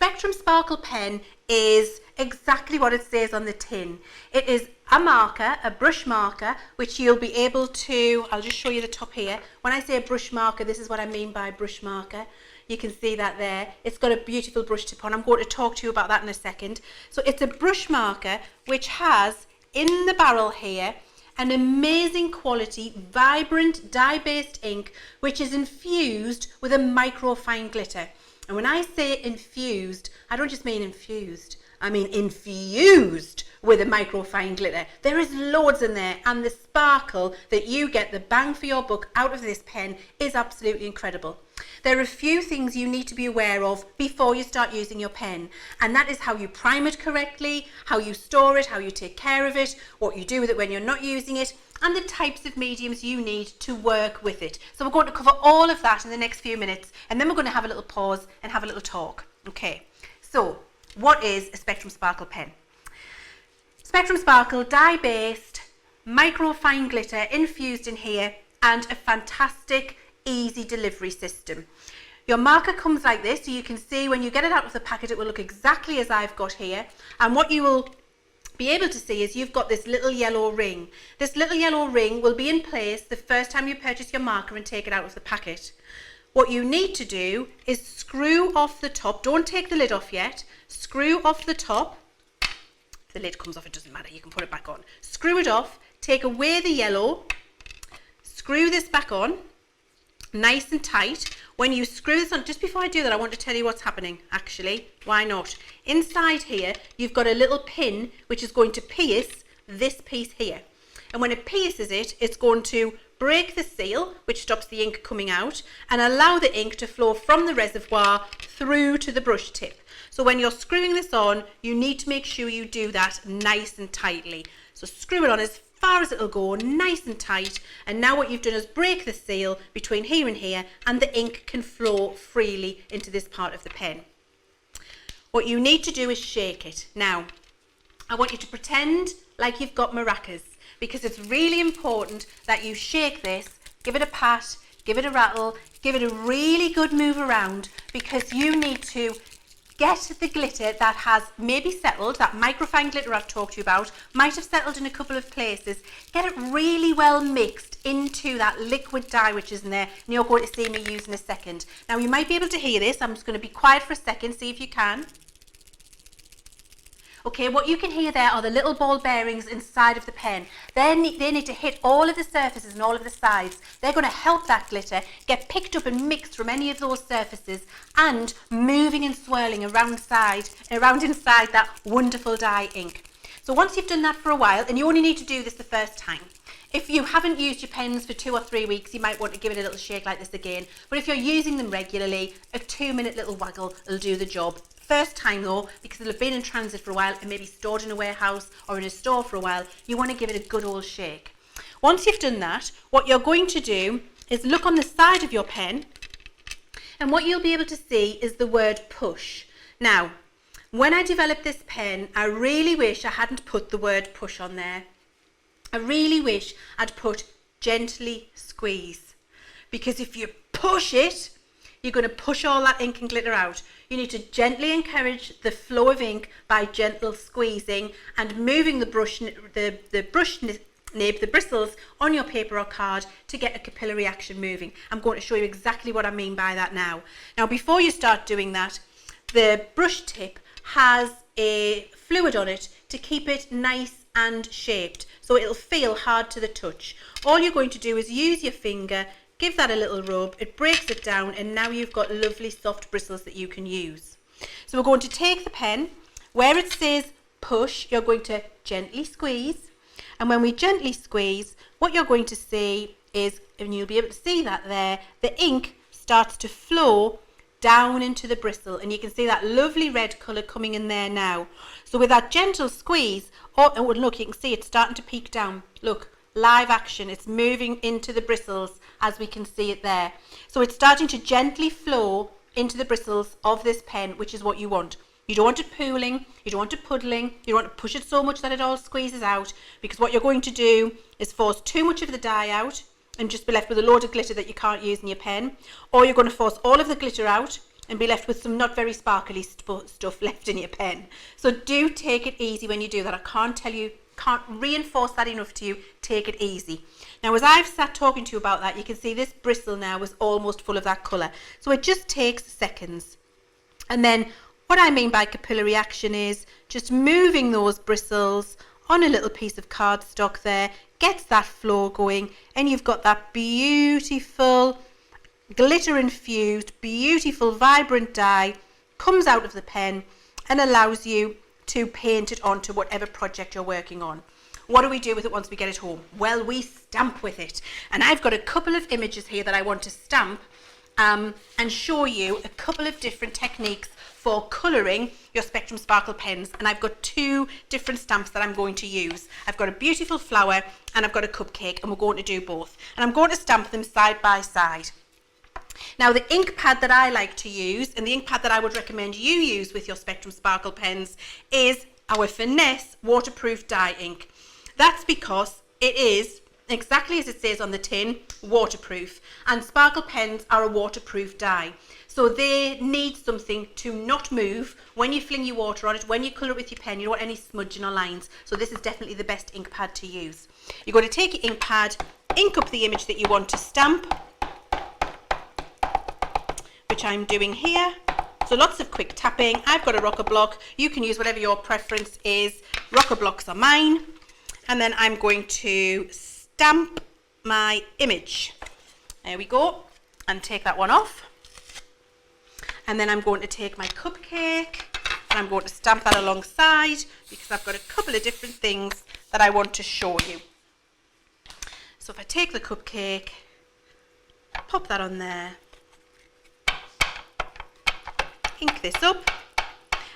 Spectrum Sparkle pen is exactly what it says on the tin. It is a marker, a brush marker, which you'll be able to, I'll just show you the top here. When I say a brush marker, this is what I mean by brush marker. You can see that there. It's got a beautiful brush tip on. I'm going to talk to you about that in a second. So it's a brush marker which has in the barrel here an amazing quality, vibrant dye-based ink which is infused with a microfine glitter. And when I say infused, I don't just mean infused, I mean infused with a microfine glitter. There is loads in there, and the sparkle that you get, the bang for your buck out of this pen, is absolutely incredible. There are a few things you need to be aware of before you start using your pen, and that is how you prime it correctly, how you store it, how you take care of it, what you do with it when you're not using it, and the types of mediums you need to work with it. So we're going to cover all of that in the next few minutes, and then we're going to have a little pause and have a little talk. Okay, so what is a Spectrum Sparkle pen? Spectrum Sparkle, dye-based, microfine glitter infused in here, and a fantastic easy delivery system. Your marker comes like this, so you can see when you get it out of the packet it will look exactly as I've got here, and what you will be able to see is you've got this little yellow ring. This little yellow ring will be in place the first time you purchase your marker and take it out of the packet. What you need to do is screw off the top. Don't take the lid off yet. Screw off the top. If the lid comes off, it doesn't matter, you can put it back on. Screw it off, take away the yellow, screw this back on nice and tight. When you screw this on, just before I do that, I want to tell you what's happening actually. Why not? Inside here you've got a little pin which is going to pierce this piece here, and when it pierces it, it's going to break the seal, which stops the ink coming out, and allow the ink to flow from the reservoir through to the brush tip. So when you're screwing this on, you need to make sure you do that nice and tightly. So screw it on as far as it'll go, nice and tight, and now what you've done is break the seal between here and here, and the ink can flow freely into this part of the pen. What you need to do is shake it. Now, I want you to pretend like you've got maracas, because it's really important that you shake this, give it a pat, give it a rattle, give it a really good move around, because you need to get the glitter that has maybe settled, that microfine glitter I've talked to you about, might have settled in a couple of places. Get it really well mixed into that liquid dye which is in there, and you're going to see me use in a second. Now you might be able to hear this. I'm just going to be quiet for a second, see if you can. Okay, what you can hear there are the little ball bearings inside of the pen. They need to hit all of the surfaces and all of the sides. They're going to help that glitter get picked up and mixed from any of those surfaces, and moving and swirling around inside that wonderful dye ink. So once you've done that for a while, and you only need to do this the first time. If you haven't used your pens for 2 or 3 weeks, you might want to give it a little shake like this again. But if you're using them regularly, a 2-minute little waggle will do the job. First time though, because it'll have been in transit for a while and maybe stored in a warehouse or in a store for a while, you want to give it a good old shake. Once you've done that, what you're going to do is look on the side of your pen, and what you'll be able to see is the word push. Now, when I developed this pen, I really wish I hadn't put the word push on there. I really wish I'd put gently squeeze, because if you push it, you're going to push all that ink and glitter out. You need to gently encourage the flow of ink by gentle squeezing and moving the brush nib, the bristles on your paper or card to get a capillary action moving. I'm going to show you exactly what I mean by that now. Now, before you start doing that, the brush tip has a fluid on it to keep it nice and shaped, so it'll feel hard to the touch. All you're going to do is use your finger, give that a little rub, it breaks it down, and now you've got lovely soft bristles that you can use. So we're going to take the pen, where it says push, you're going to gently squeeze, and when we gently squeeze, what you're going to see is, and you'll be able to see that there, the ink starts to flow down into the bristle, and you can see that lovely red colour coming in there now. So with that gentle squeeze, oh look, you can see it's starting to peak down. Look, live action, it's moving into the bristles as we can see it there. So it's starting to gently flow into the bristles of this pen, which is what you want. You don't want it pooling, you don't want it puddling, you don't want to push it so much that it all squeezes out, because what you're going to do is force too much of the dye out and just be left with a load of glitter that you can't use in your pen, or you're going to force all of the glitter out and be left with some not very sparkly stuff left in your pen. So do take it easy when you do that. I can't reinforce that enough to you. Take it easy. Now, as I've sat talking to you about that, you can see this bristle now is almost full of that colour. So it just takes seconds. And then what I mean by capillary action is just moving those bristles on a little piece of cardstock there, gets that flow going, and you've got that beautiful glitter infused, beautiful, vibrant dye comes out of the pen and allows you to paint it onto whatever project you're working on. What do we do with it once we get it home? Well, we stamp with it. And I've got a couple of images here that I want to stamp and show you a couple of different techniques for colouring your Spectrum Sparkle pens. And I've got two different stamps that I'm going to use. I've got a beautiful flower and I've got a cupcake, and we're going to do both. And I'm going to stamp them side by side. Now, the ink pad that I like to use, and the ink pad that I would recommend you use with your Spectrum Sparkle pens, is our Finesse waterproof dye ink. That's because it is, exactly as it says on the tin, waterproof, and sparkle pens are a waterproof dye. So they need something to not move when you fling your water on it, when you colour it with your pen. You don't want any smudging or lines. So this is definitely the best ink pad to use. You're going to take your ink pad, ink up the image that you want to stamp, which I'm doing here. So lots of quick tapping. I've got a rocker block. You can use whatever your preference is. Rocker blocks are mine. And then I'm going to stamp my image. There we go. And take that one off. And then I'm going to take my cupcake and I'm going to stamp that alongside, because I've got a couple of different things that I want to show you. So if I take the cupcake, pop that on there, ink this up.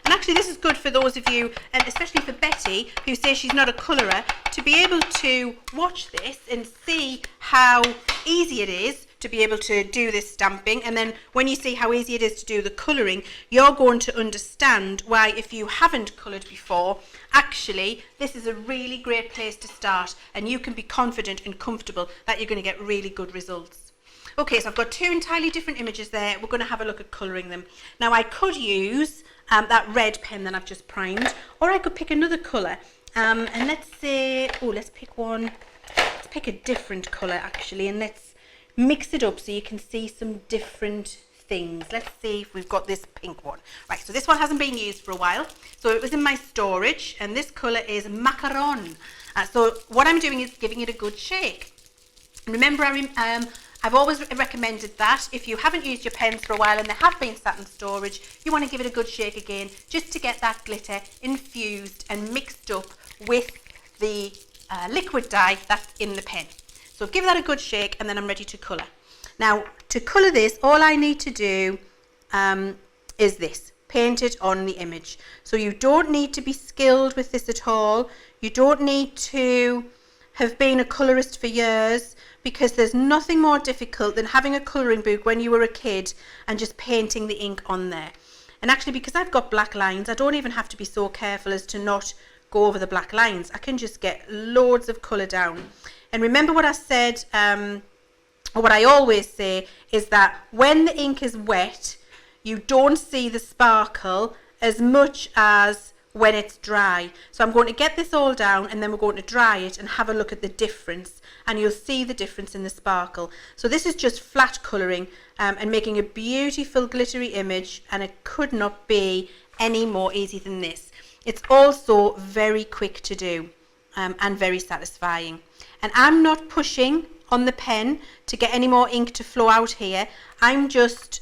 And actually this is good for those of you, and especially for Betty, who says she's not a colourer, to be able to watch this and see how easy it is to be able to do this stamping. And then when you see how easy it is to do the colouring, you're going to understand why, if you haven't coloured before, actually this is a really great place to start, and you can be confident and comfortable that you're going to get really good results. Okay, so I've got two entirely different images there. We're going to have a look at colouring them. Now, I could use that red pen that I've just primed, or I could pick another colour. And let's say, let's pick one. Let's pick a different colour actually, and let's mix it up so you can see some different things. Let's see if we've got this pink one. Right, so this one hasn't been used for a while. So it was in my storage, and this colour is Macaron. So what I'm doing is giving it a good shake. Remember, I've always recommended that if you haven't used your pens for a while and they have been sat in storage, you want to give it a good shake again, just to get that glitter infused and mixed up with the liquid dye that's in the pen. So give that a good shake, and then I'm ready to colour. Now, to colour this, all I need to do is this, paint it on the image. So you don't need to be skilled with this at all. You don't need to have been a colourist for years, because there's nothing more difficult than having a colouring book when you were a kid and just painting the ink on there. And actually, because I've got black lines, I don't even have to be so careful as to not go over the black lines. I can just get loads of colour down. And remember what I said, or what I always say, is that when the ink is wet, you don't see the sparkle as much as when it's dry. So I'm going to get this all down, and then we're going to dry it and have a look at the difference, and you'll see the difference in the sparkle. So this is just flat colouring and making a beautiful glittery image, and it could not be any more easy than this. It's also very quick to do and very satisfying. And I'm not pushing on the pen to get any more ink to flow out here. I'm just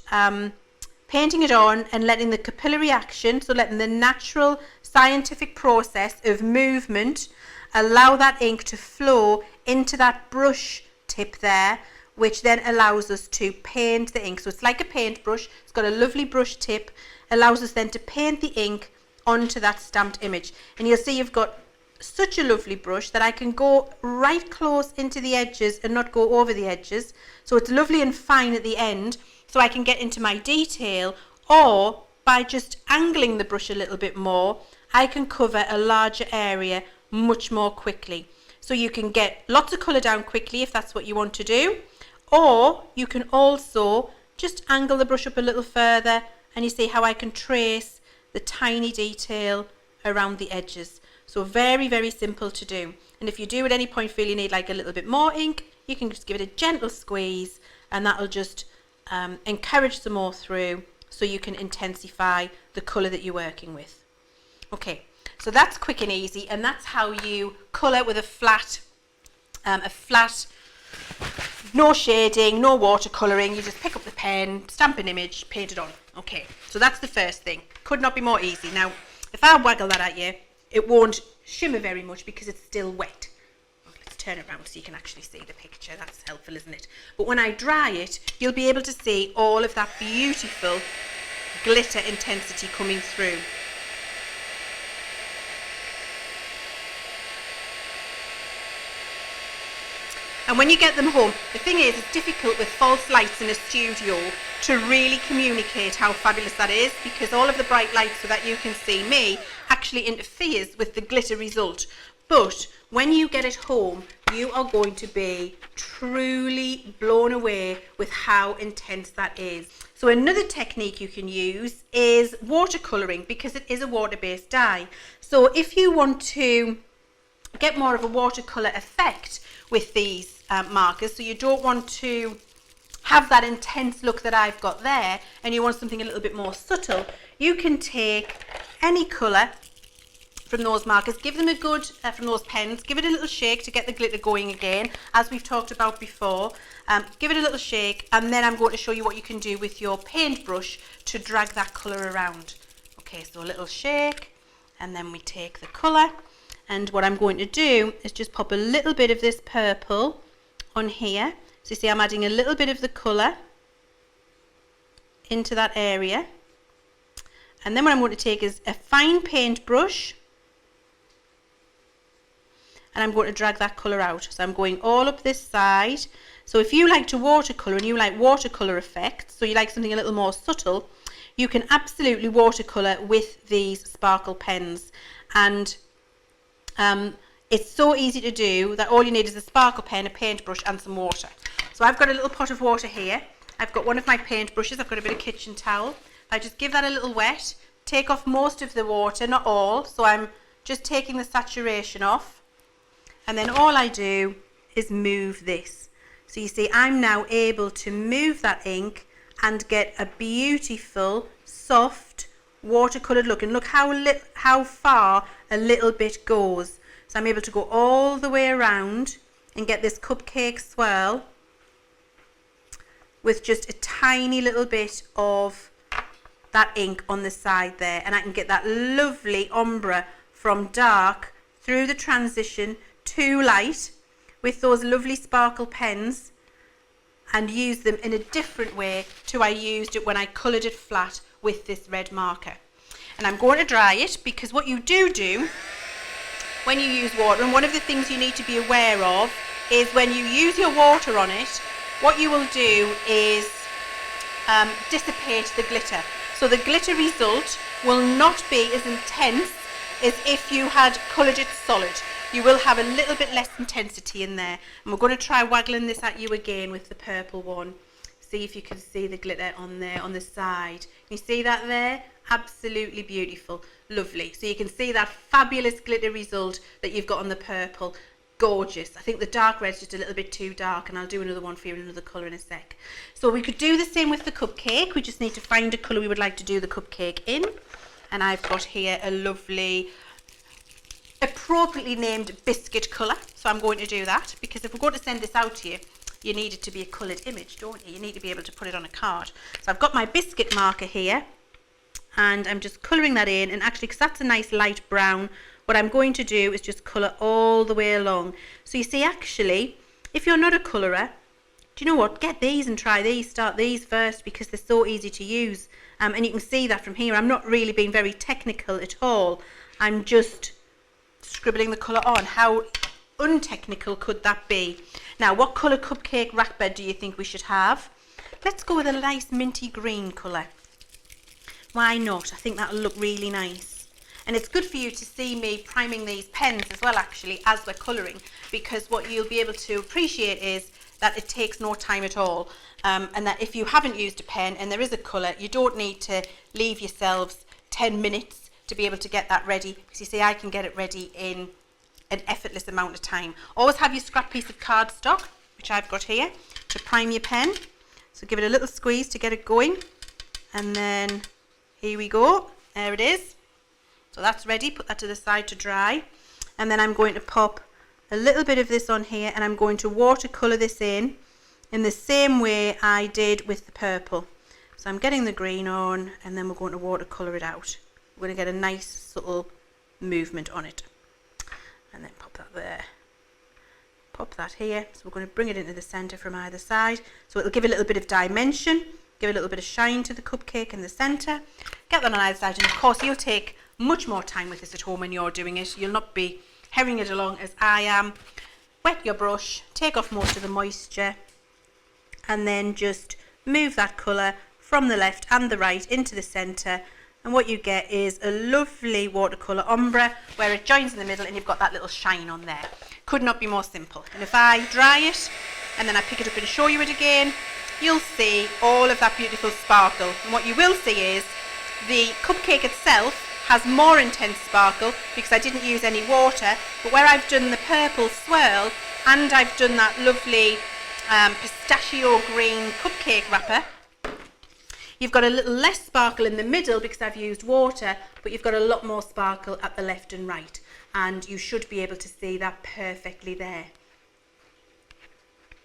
painting it on and letting the capillary action, so letting the natural scientific process of movement allow that ink to flow into that brush tip there, which then allows us to paint the ink. So it's like a paintbrush. It's got a lovely brush tip, allows us then to paint the ink onto that stamped image. And you'll see you've got such a lovely brush that I can go right close into the edges and not go over the edges. So it's lovely and fine at the end, so I can get into my detail, or by just angling the brush a little bit more, I can cover a larger area much more quickly. So you can get lots of colour down quickly if that's what you want to do, or you can also just angle the brush up a little further and you see how I can trace the tiny detail around the edges. So very, very simple to do. And if you do at any point feel you need like a little bit more ink, you can just give it a gentle squeeze, and that'll just encourage some more through, so you can intensify the colour that you're working with. Okay, so that's quick and easy, and that's how you colour with a flat, no shading, no watercolouring. You just pick up the pen, stamp an image, paint it on. Okay, so that's the first thing. Could not be more easy. Now, if I waggle that at you, it won't shimmer very much because it's still wet. Let's turn it around so you can actually see the picture. That's helpful, isn't it? But when I dry it, you'll be able to see all of that beautiful glitter intensity coming through. And when you get them home, the thing is, it's difficult with false lights in a studio to really communicate how fabulous that is, because all of the bright lights so that you can see me actually interferes with the glitter result. But when you get it home, you are going to be truly blown away with how intense that is. So another technique you can use is watercolouring, because it is a water-based dye. So if you want to get more of a watercolour effect with these markers, so you don't want to have that intense look that I've got there, and you want something a little bit more subtle, you can take any colour from those markers, give them a good, from those pens, give it a little shake to get the glitter going again, as we've talked about before. Give it a little shake, and then I'm going to show you what you can do with your paintbrush to drag that colour around. Okay, so a little shake, and then we take the colour, and what I'm going to do is just pop a little bit of this purple on here. So you see I'm adding a little bit of the colour into that area, and then what I'm going to take is a fine paintbrush, and I'm going to drag that colour out. So I'm going all up this side. So if you like to watercolour and you like watercolour effects, so you like something a little more subtle, you can absolutely watercolour with these sparkle pens. And it's so easy to do that all you need is a sparkle pen, a paintbrush and some water. So I've got a little pot of water here. I've got one of my paintbrushes, I've got a bit of kitchen towel. I just give that a little wet, take off most of the water, not all, so I'm just taking the saturation off. And then all I do is move this. So you see I'm now able to move that ink and get a beautiful, soft, watercoloured look. And look how far a little bit goes. So I'm able to go all the way around and get this cupcake swirl with just a tiny little bit of that ink on the side there, and I can get that lovely ombre from dark through the transition to light with those lovely sparkle pens, and use them in a different way to I used it when I coloured it flat with this red marker. And I'm going to dry it, because what you do when you use water, and one of the things you need to be aware of is when you use your water on it, what you will do is dissipate the glitter. So the glitter result will not be as intense as if you had coloured it solid. You will have a little bit less intensity in there. And we're going to try waggling this at you again with the purple one. See if you can see the glitter on there on the side. You see that there? Absolutely beautiful. Lovely. So you can see that fabulous glitter result that you've got on the purple. Gorgeous. I think the dark red's just a little bit too dark, and I'll do another one for you in another colour in a sec. So we could do the same with the cupcake. We just need to find a colour we would like to do the cupcake in. And I've got here a lovely, appropriately named biscuit colour. So I'm going to do that, because if we're going to send this out to you, you need it to be a coloured image, don't you? You need to be able to put it on a card. So I've got my biscuit marker here, and I'm just colouring that in, and actually, because that's a nice light brown, what I'm going to do is just colour all the way along. So you see, actually, if you're not a colourer, do you know what? Get these and try these. Start these first, because they're so easy to use. And you can see that from here. I'm not really being very technical at all. I'm just scribbling the colour on. How untechnical could that be? Now, what colour cupcake rack bed do you think we should have? Let's go with a nice minty green colour. Why not? I think that'll look really nice. And it's good for you to see me priming these pens as well, actually, as we're colouring, because what you'll be able to appreciate is that it takes no time at all, and that if you haven't used a pen and there is a colour, you don't need to leave yourselves 10 minutes to be able to get that ready, because you see I can get it ready in an effortless amount of time. Always have your scrap piece of cardstock, which I've got here, to prime your pen. So give it a little squeeze to get it going, and then here we go, there it is. So that's ready, put that to the side to dry, and then I'm going to pop a little bit of this on here, and I'm going to watercolour this in the same way I did with the purple. So I'm getting the green on, and then we're going to watercolour it out. We're going to get a nice subtle movement on it, and then pop that there, pop that here. So we're going to bring it into the centre from either side, so it'll give a little bit of dimension, give a little bit of shine to the cupcake in the centre. Get that on either side, and of course you'll take much more time with this at home when you're doing it. You'll not be herring it along as I am. Wet your brush, take off most of the moisture, and then just move that colour from the left and the right into the centre, and what you get is a lovely watercolour ombre where it joins in the middle and you've got that little shine on there. Could not be more simple. And if I dry it and then I pick it up and show you it again, you'll see all of that beautiful sparkle. And what you will see is the cupcake itself has more intense sparkle because I didn't use any water, but where I've done the purple swirl and I've done that lovely pistachio green cupcake wrapper, you've got a little less sparkle in the middle because I've used water, but you've got a lot more sparkle at the left and right, and you should be able to see that perfectly there.